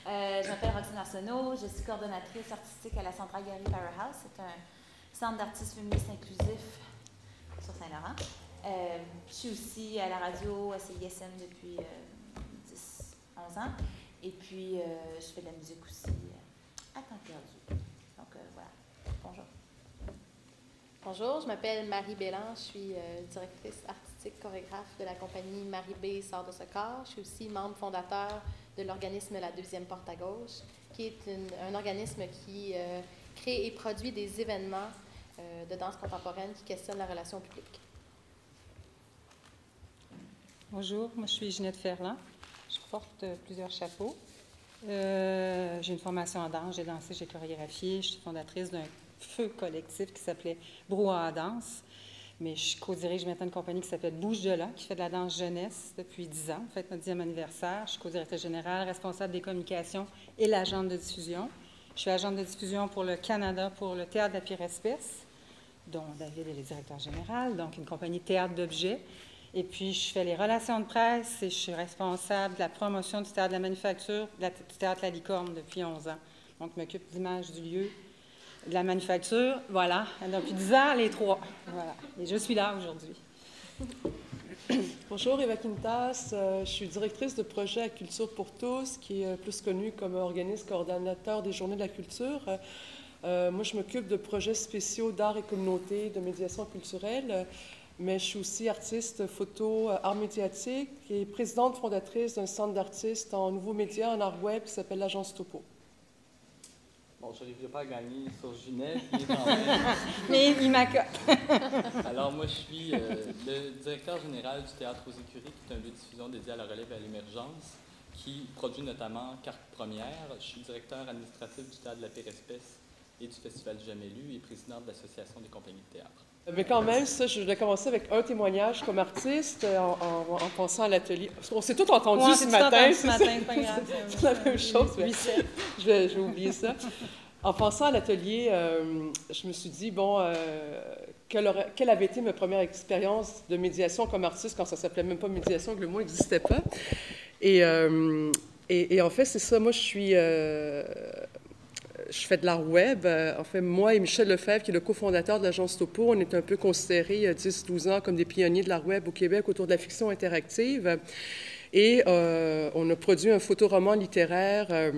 Je m'appelle Roxane Arsenault, je suis coordonnatrice artistique à la Centrale Galerie Powerhouse. C'est un centre d'artistes féministes inclusifs sur Saint-Laurent. Je suis aussi à la radio à CISM depuis 10-11 ans. Et puis, je fais de la musique aussi à temps perdu. Donc, voilà. Bonjour. Bonjour, je m'appelle Marie Bélan, je suis directrice artistique chorégraphe de la compagnie Marie B. Sort de ce corps. Je suis aussi membre fondateur de l'organisme La Deuxième Porte à Gauche, qui est un organisme qui crée et produit des événements de danse contemporaine qui questionnent la relation publique. Bonjour, moi je suis Ginette Ferland. Je porte plusieurs chapeaux. J'ai une formation en danse, j'ai dansé, j'ai chorégraphié. Je suis fondatrice d'un feu collectif qui s'appelait Brouhaha Danse. Mais je co-dirige maintenant une compagnie qui s'appelle Bouge de là, qui fait de la danse jeunesse depuis 10 ans. On fête notre 10e anniversaire. Je suis co-directrice générale, responsable des communications et l'agente de diffusion. Je suis agente de diffusion pour le Canada, pour le Théâtre de la Pire Espèce, dont David est le directeur général, donc une compagnie théâtre d'objets. Et puis, je fais les relations de presse et je suis responsable de la promotion du Théâtre de la Manufacture, du Théâtre La Licorne depuis 11 ans. Donc, je m'occupe d'image du lieu, de la manufacture, voilà, depuis 10 ans, les trois. Voilà. Et je suis là aujourd'hui. Bonjour, Eva Quintas. Je suis directrice de projet à Culture pour tous, qui est plus connu comme organisme coordonnateur des Journées de la culture. Moi, je m'occupe de projets spéciaux d'art et communauté, de médiation culturelle, mais je suis aussi artiste photo, art médiatique et présidente fondatrice d'un centre d'artistes en nouveaux médias, en art web, qui s'appelle l'Agence Topo. Bon, je n'arriverai pas à gagner sur Ginette, mais quand même. Mais il m'accote. Alors, moi, je suis le directeur général du Théâtre aux Écuries, qui est un lieu de diffusion dédié à la relève et à l'émergence, qui produit notamment Carte Première. Je suis directeur administratif du Théâtre de la Pire Espèce et du Festival du Jamais Lu et président de l'Association des compagnies de théâtre. Mais quand même, ça, je voulais commencer avec un témoignage comme artiste en pensant à l'atelier. On s'est tout entendu ce matin. C'est la même chose. Je vais oublier ça. En pensant à l'atelier, je me suis dit, bon, quelle avait été ma première expérience de médiation comme artiste quand ça ne s'appelait même pas médiation, que le mot n'existait pas. Et en fait, c'est ça, moi, je fais de l'art web. En fait, moi et Michel Lefebvre, qui est le cofondateur de l'Agence Topo, on est un peu considérés il y a 10-12 ans comme des pionniers de l'art web au Québec autour de la fiction interactive. Et on a produit un photoroman littéraire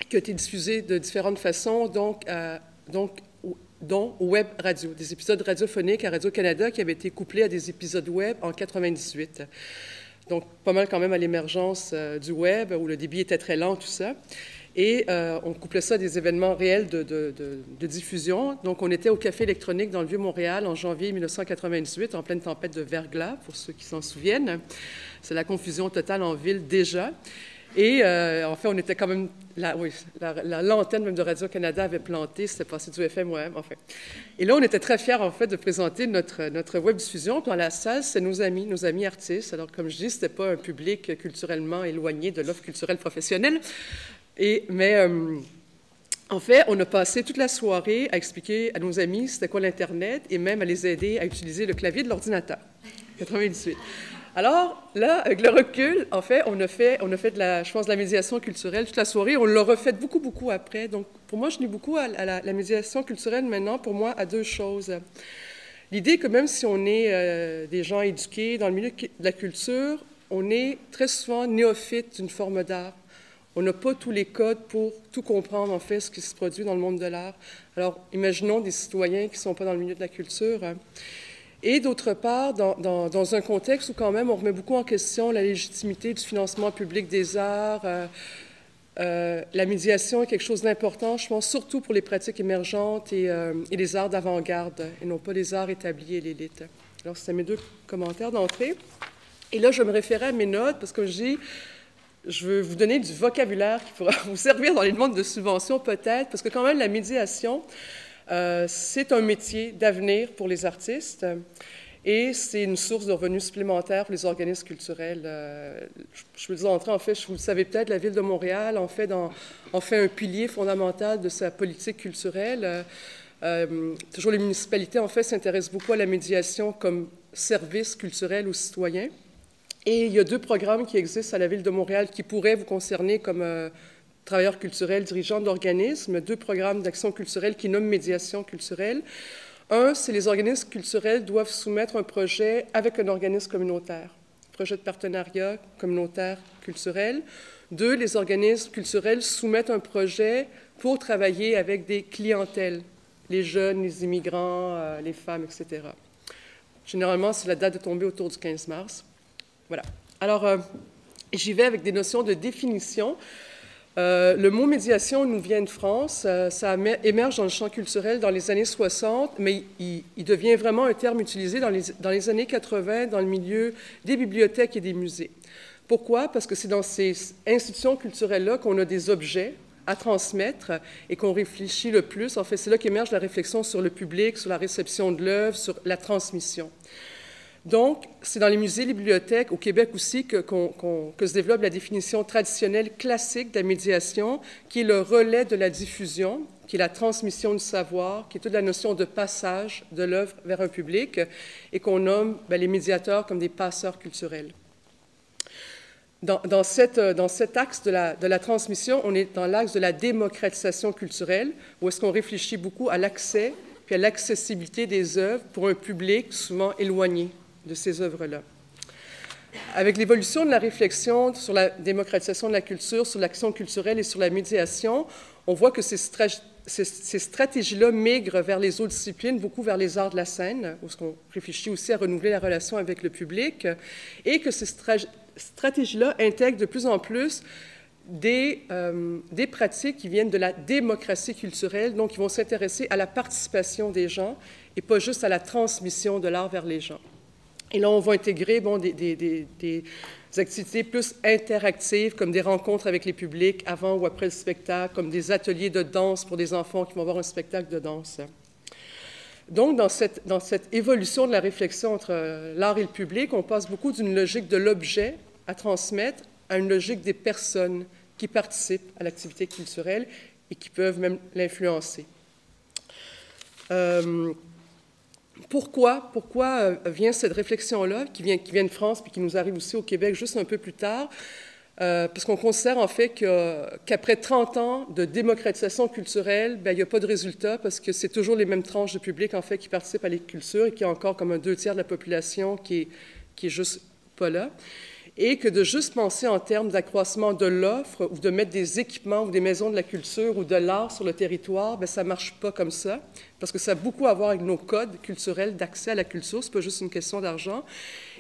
qui a été diffusé de différentes façons, dont au web radio, des épisodes radiophoniques à Radio-Canada qui avaient été couplés à des épisodes web en 98. Donc, pas mal quand même à l'émergence du web, où le débit était très lent, tout ça. Et on couplait ça à des événements réels de diffusion. Donc, on était au Café électronique dans le Vieux-Montréal en janvier 1998, en pleine tempête de verglas, pour ceux qui s'en souviennent. C'est la confusion totale en ville déjà. Et en fait, on était quand même... l'antenne même de Radio-Canada avait planté, c'était passé du FM web, enfin. Et là, on était très fiers, en fait, de présenter notre web diffusion. Puis dans la salle, c'est nos amis artistes. Alors, comme je dis, c'était pas un public culturellement éloigné de l'offre culturelle professionnelle. Mais en fait, on a passé toute la soirée à expliquer à nos amis c'était quoi l'Internet et même à les aider à utiliser le clavier de l'ordinateur. 98. Alors, là, avec le recul, en fait, on a fait de la médiation culturelle toute la soirée. On l'a refait beaucoup après. Donc, pour moi, je lis beaucoup à la médiation culturelle maintenant, pour moi, à deux choses. L'idée que même si on est des gens éduqués dans le milieu de la culture, on est très souvent néophyte d'une forme d'art. On n'a pas tous les codes pour tout comprendre, en fait, ce qui se produit dans le monde de l'art. Alors, imaginons des citoyens qui ne sont pas dans le milieu de la culture. Et d'autre part, dans un contexte où quand même on remet beaucoup en question la légitimité du financement public des arts, la médiation est quelque chose d'important, je pense, surtout pour les pratiques émergentes et les arts d'avant-garde, et non pas les arts établis et l'élite. Alors, c'était mes deux commentaires d'entrée. Et là, je me référais à mes notes, parce que je veux vous donner du vocabulaire qui pourra vous servir dans les demandes de subventions, peut-être, parce que quand même, la médiation... c'est un métier d'avenir pour les artistes et c'est une source de revenus supplémentaires pour les organismes culturels. Je peux vous entrer, en fait, vous le savez peut-être, la Ville de Montréal en fait un pilier fondamental de sa politique culturelle. Toujours les municipalités, en fait, s'intéressent beaucoup à la médiation comme service culturel aux citoyens. Et il y a deux programmes qui existent à la Ville de Montréal qui pourraient vous concerner comme travailleurs culturels dirigeants d'organismes, 2 programmes d'action culturelle qui nomment médiation culturelle. Un, c'est les organismes culturels doivent soumettre un projet avec un organisme communautaire, projet de partenariat communautaire culturel. 2, les organismes culturels soumettent un projet pour travailler avec des clientèles, les jeunes, les immigrants, les femmes, etc. Généralement, c'est la date de tombée autour du 15 mars. Voilà. Alors, j'y vais avec des notions de définition. Le mot médiation nous vient de France. Ça émerge dans le champ culturel dans les années 60, mais il devient vraiment un terme utilisé dans les années 80 dans le milieu des bibliothèques et des musées. Pourquoi? Parce que c'est dans ces institutions culturelles-là qu'on a des objets à transmettre et qu'on réfléchit le plus. En fait, c'est là qu'émerge la réflexion sur le public, sur la réception de l'œuvre, sur la transmission. Donc, c'est dans les musées, les bibliothèques, au Québec aussi, que se développe la définition traditionnelle classique de la médiation, qui est le relais de la diffusion, qui est la transmission du savoir, qui est toute la notion de passage de l'œuvre vers un public, et qu'on nomme les médiateurs comme des passeurs culturels. Dans cet axe de la transmission, on est dans l'axe de la démocratisation culturelle, où est-ce qu'on réfléchit beaucoup à l'accès puis à l'accessibilité des œuvres pour un public souvent éloigné de ces œuvres-là. Avec l'évolution de la réflexion sur la démocratisation de la culture, sur l'action culturelle et sur la médiation, on voit que ces stratégies-là migrent vers les autres disciplines, beaucoup vers les arts de la scène, où on réfléchit aussi à renouveler la relation avec le public, et que ces stratégies-là intègrent de plus en plus des pratiques qui viennent de la démocratie culturelle, donc qui vont s'intéresser à la participation des gens et pas juste à la transmission de l'art vers les gens. Et là, on va intégrer des activités plus interactives, comme des rencontres avec les publics avant ou après le spectacle, comme des ateliers de danse pour des enfants qui vont voir un spectacle de danse. Donc, dans cette évolution de la réflexion entre l'art et le public, on passe beaucoup d'une logique de l'objet à transmettre à une logique des personnes qui participent à l'activité culturelle et qui peuvent même l'influencer. Pourquoi vient cette réflexion-là, qui vient de France puis qui nous arrive aussi au Québec juste un peu plus tard? Parce qu'on considère en fait qu'après 30 ans de démocratisation culturelle, il n'y a pas de résultat parce que c'est toujours les mêmes tranches de public en fait qui participent à la culture et qu'il y a encore comme un 2/3 de la population qui est juste pas là. Et que de juste penser en termes d'accroissement de l'offre ou de mettre des équipements ou des maisons de la culture ou de l'art sur le territoire, ça ne marche pas comme ça, parce que ça a beaucoup à voir avec nos codes culturels d'accès à la culture, ce n'est pas juste une question d'argent,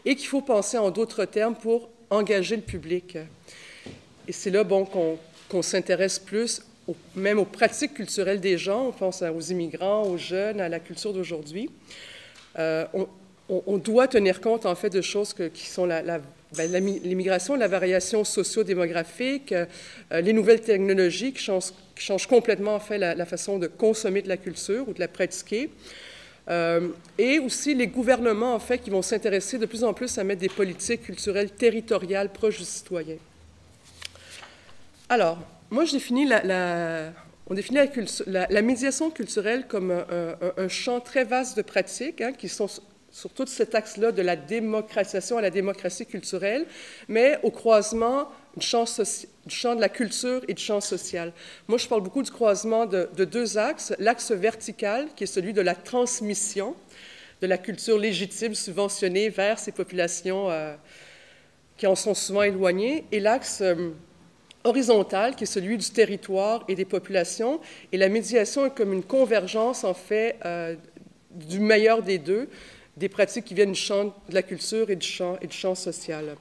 et qu'il faut penser en d'autres termes pour engager le public. Et c'est là qu'on s'intéresse plus même aux pratiques culturelles des gens, on pense aux immigrants, aux jeunes, à la culture d'aujourd'hui. On doit tenir compte en fait de choses qui sont l'immigration, la variation socio-démographique, les nouvelles technologies qui changent complètement en fait la façon de consommer de la culture ou de la pratiquer, et aussi les gouvernements en fait qui vont s'intéresser de plus en plus à mettre des politiques culturelles territoriales proches du citoyen. Alors, moi je définis on définit la médiation culturelle comme un champ très vaste de pratiques qui sont sur tout cet axe-là de la démocratisation à la démocratie culturelle, mais au croisement du champ de la culture et du champ social. Moi, je parle beaucoup du croisement de 2 axes. L'axe vertical, qui est celui de la transmission de la culture légitime subventionnée vers ces populations qui en sont souvent éloignées, et l'axe horizontal, qui est celui du territoire et des populations. Et la médiation est comme une convergence, en fait, du meilleur des deux, des pratiques qui viennent du champ de la culture et du champ social.